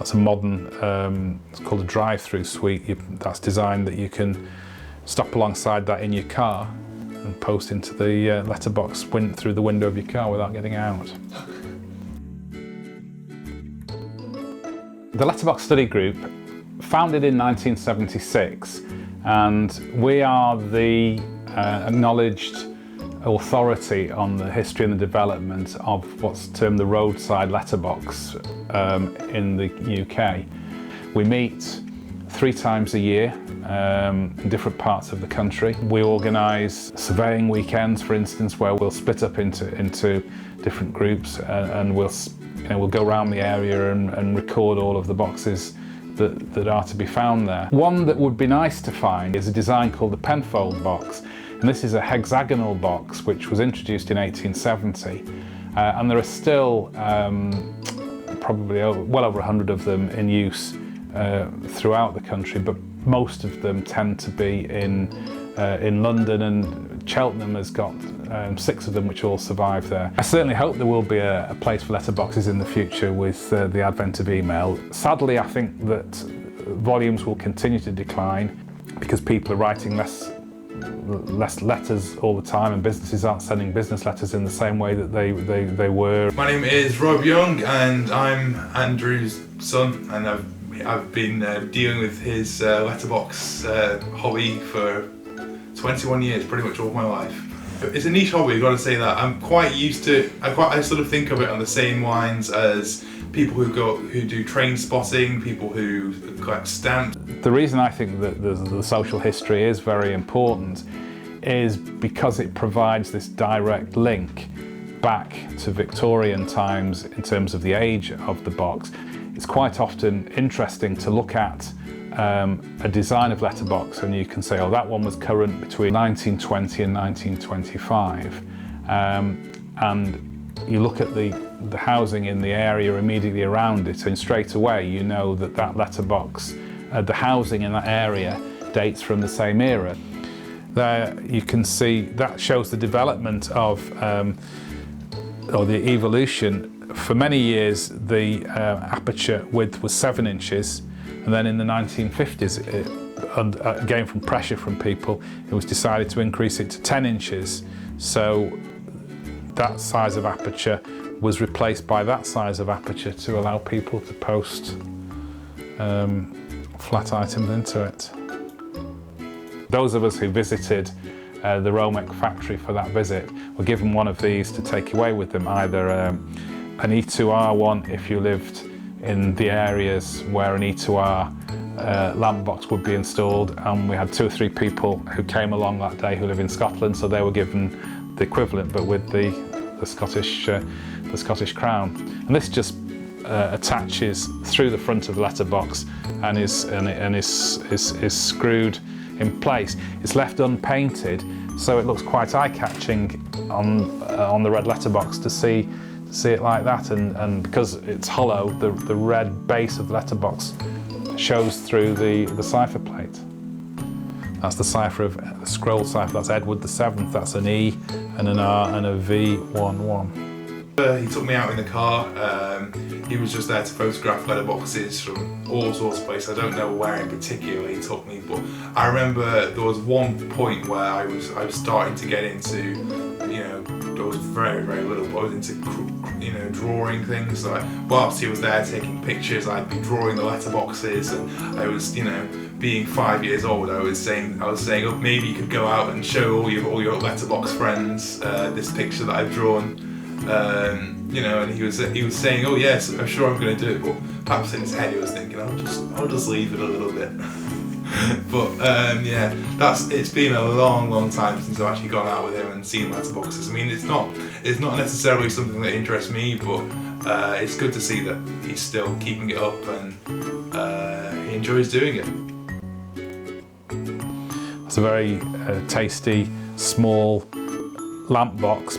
That's a modern, it's called a drive-through suite. That's designed that you can stop alongside that in your car and post into the letterbox through the window of your car without getting out. The Letterbox Study Group, founded in 1976, and we are the acknowledged authority on the history and the development of what's termed the roadside letterbox in the UK. We meet 3 times a year in different parts of the country. We organise surveying weekends, for instance, where we'll split up into different groups and we'll go around the area and record all of the boxes that are to be found there. One that would be nice to find is a design called the Penfold box, and this is a hexagonal box which was introduced in 1870, and there are still probably well over 100 of them in use throughout the country, but most of them tend to be in London, and Cheltenham has got 6 of them which all survive there. I certainly hope there will be a place for letterboxes in the future with the advent of email. Sadly, I think that volumes will continue to decline because people are writing less letters all the time, and businesses aren't sending business letters in the same way that they were. My name is Rob Young and I'm Andrew's son, and I've been dealing with his letterbox hobby for 21 years, pretty much all my life. It's a niche hobby, I've got to say that. I'm quite used to, I sort of think of it on the same lines as people who do train spotting, people who collect stamps. The reason I think that the social history is very important is because it provides this direct link back to Victorian times in terms of the age of the box. It's quite often interesting to look at a design of letterbox and you can say, oh, that one was current between 1920 and 1925. And you look at the housing in the area immediately around it, and straight away you know that letterbox, the housing in that area dates from the same era. There you can see that shows the development of, or the evolution. For many years the aperture width was 7 inches, and then in the 1950s, again from pressure from people, it was decided to increase it to 10 inches. So that size of aperture was replaced by that size of aperture to allow people to post flat items into it. Those of us who visited the Romeck factory for that visit were given one of these to take away with them, either an E2R one if you lived in the areas where an E2R lamp box would be installed, and we had 2 or 3 people who came along that day who live in Scotland, so they were given the equivalent but with the Scottish crown. And this just attaches through the front of the letterbox and is screwed in place. It's left unpainted, so it looks quite eye-catching on the red letterbox to see it like that, and because it's hollow, the red base of the letterbox shows through the cipher plate. That's the cipher of the scroll cipher. That's Edward VII. That's an E and an R and a V11. He took me out in the car. He was just there to photograph letterboxes from all sorts of places. I don't know where in particular he took me, but I remember there was one point where I was starting to get into, I was very, very little, but I was into, drawing things. So whilst he was there taking pictures, I'd be drawing the letterboxes, and I was, being 5 years old, I was saying, oh, maybe you could go out and show all your letterbox friends this picture that I've drawn. And he was saying, oh yes, I'm sure I'm going to do it, but perhaps in his head he was thinking, I'll just leave it a little bit. But yeah, it's been a long time since I've actually gone out with him and seen letterboxes. I mean, it's not necessarily something that interests me, but it's good to see that he's still keeping it up and he enjoys doing it. It's a very tasty, small lamp box.